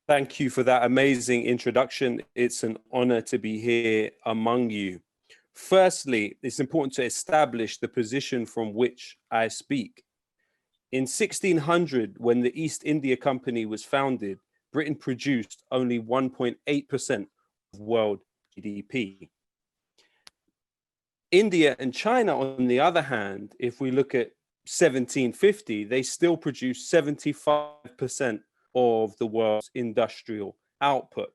Thank you for that amazing introduction. It's an honor to be here among you. Firstly, it's important to establish the position from which I speak. In 1600, when the East India Company was founded, Britain produced only 1.8% of world GDP. India and China, on the other hand, if we look at 1750, they still produce 75% of the world's industrial output.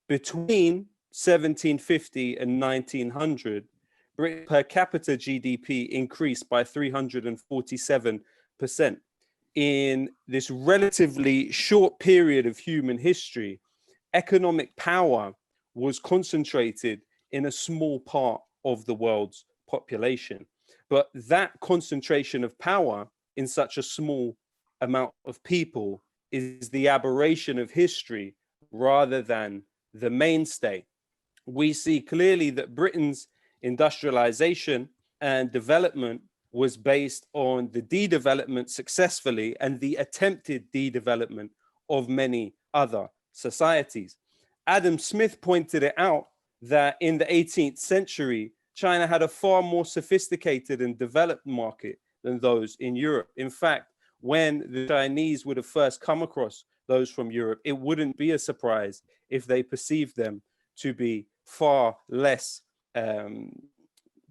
Between 1750 and 1900, Britain's per capita GDP increased by 347%. In this relatively short period of human history, economic power was concentrated in a small part of the world's population. But that concentration of power in such a small amount of people is the aberration of history rather than the mainstay. We see clearly that Britain's industrialization and development was based on the de-development successfully and the attempted de-development of many other societies. Adam Smith pointed it out that in the 18th century, China had a far more sophisticated and developed market than those in Europe. In fact, when the Chinese would have first come across those from Europe, it wouldn't be a surprise if they perceived them to be far less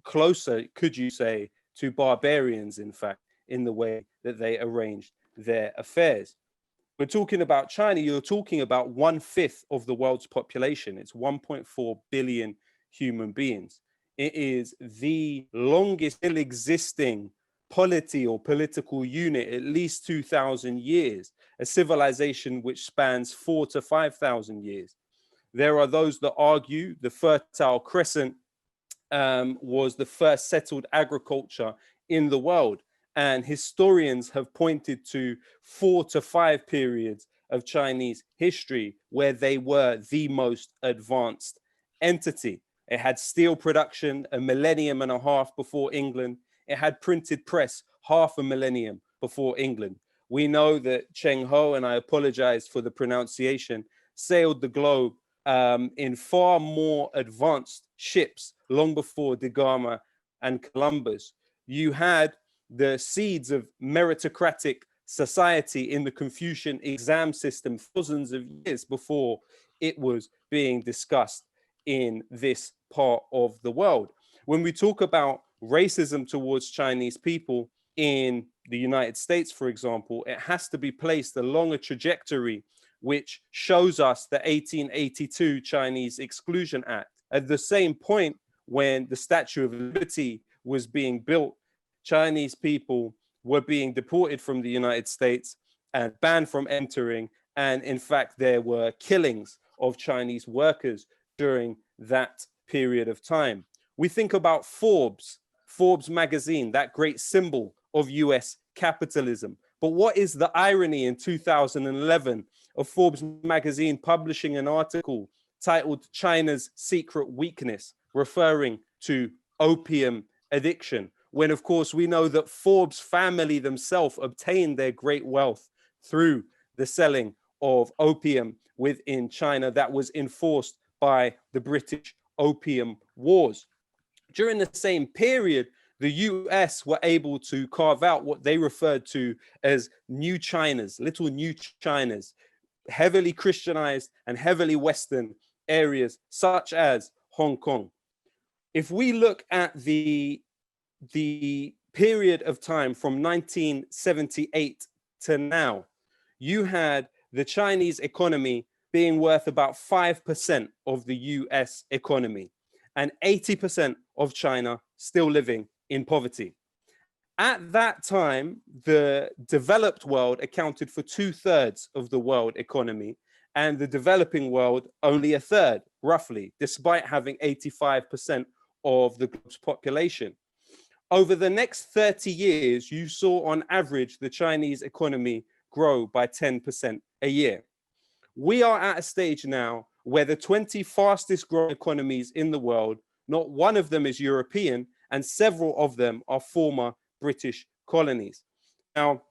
closer, could you say, to barbarians, in fact, in the way that they arranged their affairs. We're talking about China, you're talking about 1/5 of the world's population. It's 1.4 billion human beings. It is the longest still existing polity or political unit, at least 2,000 years, a civilization which spans 4,000 to 5,000 years. There are those that argue the Fertile Crescent was the first settled agriculture in the world. And historians have pointed to 4 to 5 periods of Chinese history where they were the most advanced entity. It had steel production a millennium and a half before England. It had printed press half a millennium before England. We know that Cheng Ho, and I apologize for the pronunciation, sailed the globe in far more advanced ships long before Da Gama and Columbus. You had the seeds of meritocratic society in the Confucian exam system thousands of years before it was being discussed in this part of the world. When we talk about racism towards Chinese people in the United States, for example, it has to be placed along a trajectory which shows us the 1882 Chinese Exclusion Act. At the same point when the Statue of Liberty was being built, Chinese people were being deported from the United States and banned from entering. And in fact, there were killings of Chinese workers during that period of time. We think about Forbes magazine, that great symbol of US capitalism. But what is the irony in 2011 of Forbes magazine publishing an article titled China's Secret Weakness, referring to opium addiction, when of course we know that Forbes family themselves obtained their great wealth through the selling of opium within China that was enforced by the British Opium Wars. During the same period, the US were able to carve out what they referred to as new Chinas, little new Chinas, heavily Christianized and heavily Western areas such as Hong Kong. If we look at the period of time from 1978 to now, you had the Chinese economy being worth about 5% of the US economy and 80% of China still living in poverty. At that time, the developed world accounted for 2/3 of the world economy and the developing world only 1/3, roughly, despite having 85% of the globe's population. Over the next 30 years, you saw on average the Chinese economy grow by 10% a year. We are at a stage now where the 20 fastest growing economies in the world, not one of them is European, and several of them are former British colonies. Now,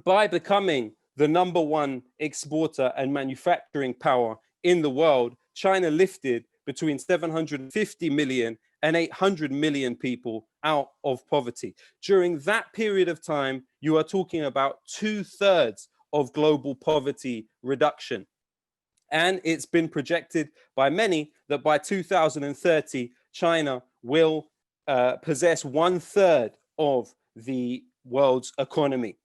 by becoming the #1 exporter and manufacturing power in the world, China lifted between 750 million and 800 million people out of poverty. During that period of time, you are talking about 2/3 of global poverty reduction. And it's been projected by many that by 2030, China will possess 1/3 of the world's economy.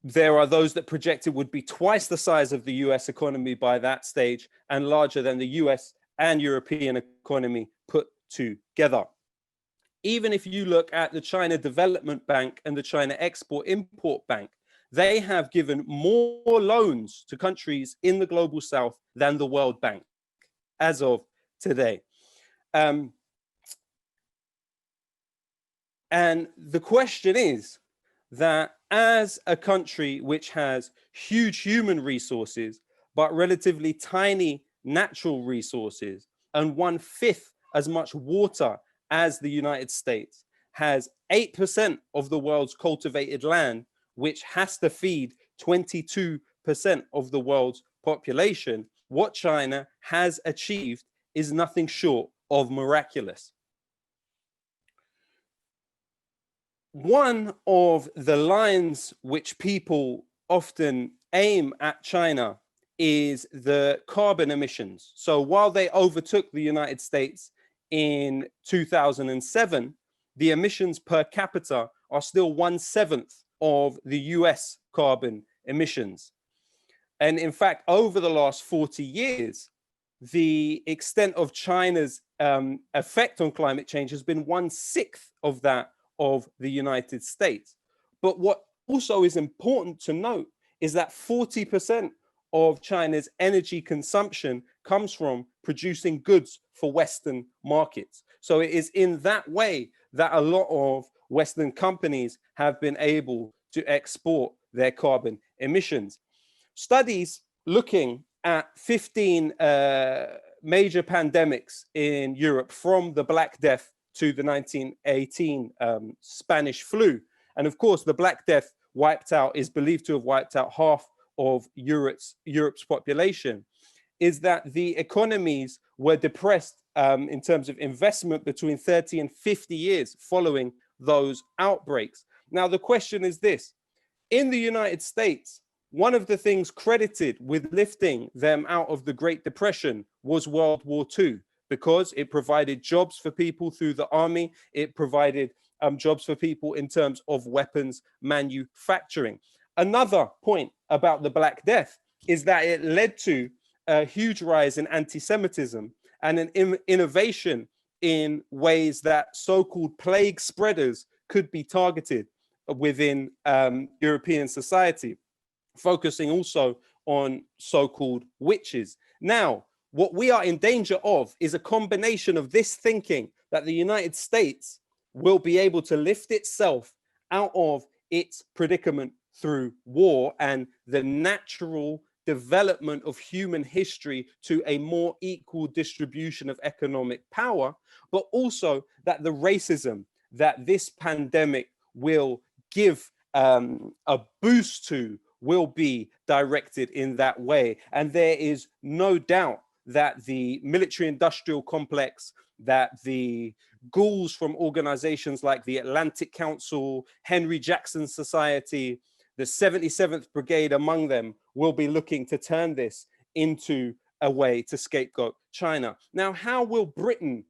There are those that project it would be twice the size of the US economy by that stage and larger than the US and European economy put together. Even if you look at the China Development Bank and the China Export-Import Bank, they have given more loans to countries in the global south than the World Bank as of today. And the question is that as a country which has huge human resources, but relatively tiny natural resources, and 1/5 as much water as the United States, has 8% of the world's cultivated land, which has to feed 22% of the world's population, what China has achieved is nothing short of miraculous. One of the lines which people often aim at China is the carbon emissions. So while they overtook the United States in 2007, the emissions per capita are still 1/7 of the US carbon emissions. And in fact, over the last 40 years, the extent of China's effect on climate change has been 1/6 of that of the United States. But what also is important to note is that 40% of China's energy consumption comes from producing goods for Western markets. So it is in that way that a lot of Western companies have been able to export their carbon emissions. Studies looking at 15 major pandemics in Europe, from the Black Death to the 1918 Spanish flu. And of course, the Black Death is believed to have wiped out half of Europe's population, is that the economies were depressed in terms of investment between 30 and 50 years following those outbreaks. Now, the question is this: in the United States, one of the things credited with lifting them out of the Great Depression was World War II, because it provided jobs for people through the army. It provided jobs for people in terms of weapons manufacturing. Another point about the Black Death is that it led to a huge rise in anti-Semitism and an innovation in ways that so-called plague spreaders could be targeted within European society, focusing also on so-called witches. Now, what we are in danger of is a combination of this thinking that the United States will be able to lift itself out of its predicament through war and the natural development of human history to a more equal distribution of economic power, but also that the racism that this pandemic will give a boost to will be directed in that way. And there is no doubt that the military-industrial complex, that the ghouls from organizations like the Atlantic Council, Henry Jackson Society, the 77th Brigade among them, will be looking to turn this into a way to scapegoat China. Now, how will Britain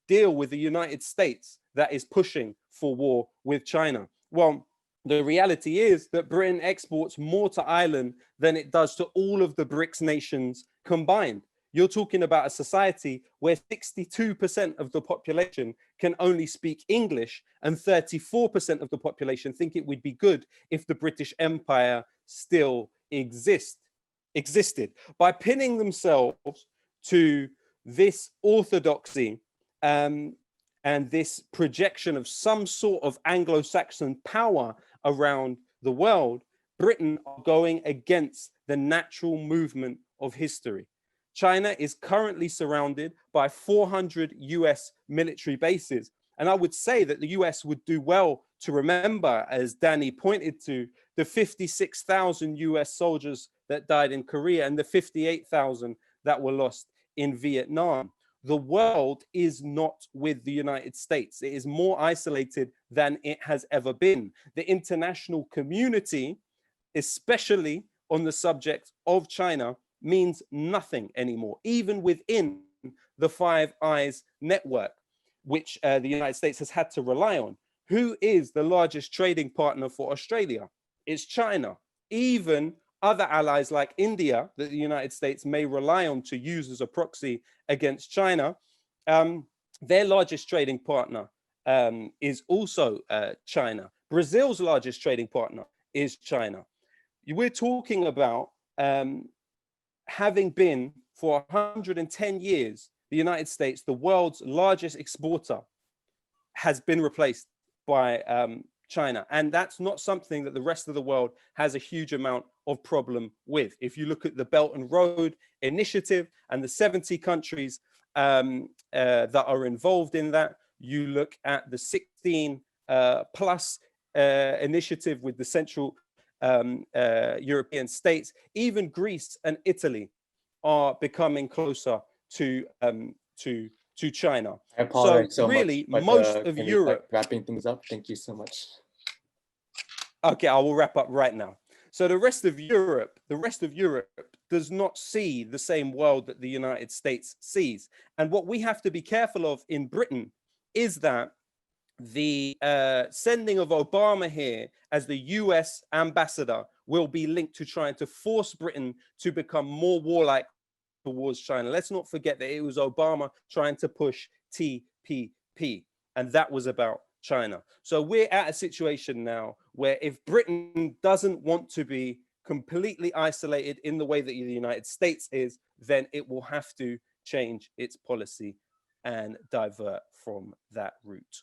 deal with the United States that is pushing for war with China? Well, the reality is that Britain exports more to Ireland than it does to all of the BRICS nations combined. You're talking about a society where 62% of the population can only speak English, and 34% of the population think it would be good if the British Empire still existed. By pinning themselves to this orthodoxy and this projection of some sort of Anglo-Saxon power around the world, Britain are going against the natural movement of history. China is currently surrounded by 400 US military bases, And I would say that the US would do well to remember, as Danny pointed to, the 56,000 US soldiers that died in Korea and the 58,000 that were lost in Vietnam. The world is not with the United States. It is more isolated than it has ever been. The international community, especially on the subject of China, means nothing anymore, even within the Five Eyes network, which the United States has had to rely on. Who is the largest trading partner for Australia? It's China. Even other allies like India that the United States may rely on to use as a proxy against China, their largest trading partner is also China. Brazil's largest trading partner is China. We're talking about having been for 110 years, the United States, the world's largest exporter, has been replaced by China. And that's not something that the rest of the world has a huge amount of problem with. If you look at the Belt and Road Initiative and the 70 countries that are involved in that, you look at the 16 plus initiative with the Central European states, even Greece and Italy are becoming closer to China. I apologize so really, much, but most of can we Europe. start wrapping things up? Thank you so much. Okay, I will wrap up right now. So the rest of Europe does not see the same world that the United States sees. And what we have to be careful of in Britain is that the sending of Obama here as the US ambassador will be linked to trying to force Britain to become more warlike towards China. Let's not forget that it was Obama trying to push TPP, and that was about China. So we're at a situation now where if Britain doesn't want to be completely isolated in the way that the United States is, then it will have to change its policy and divert from that route.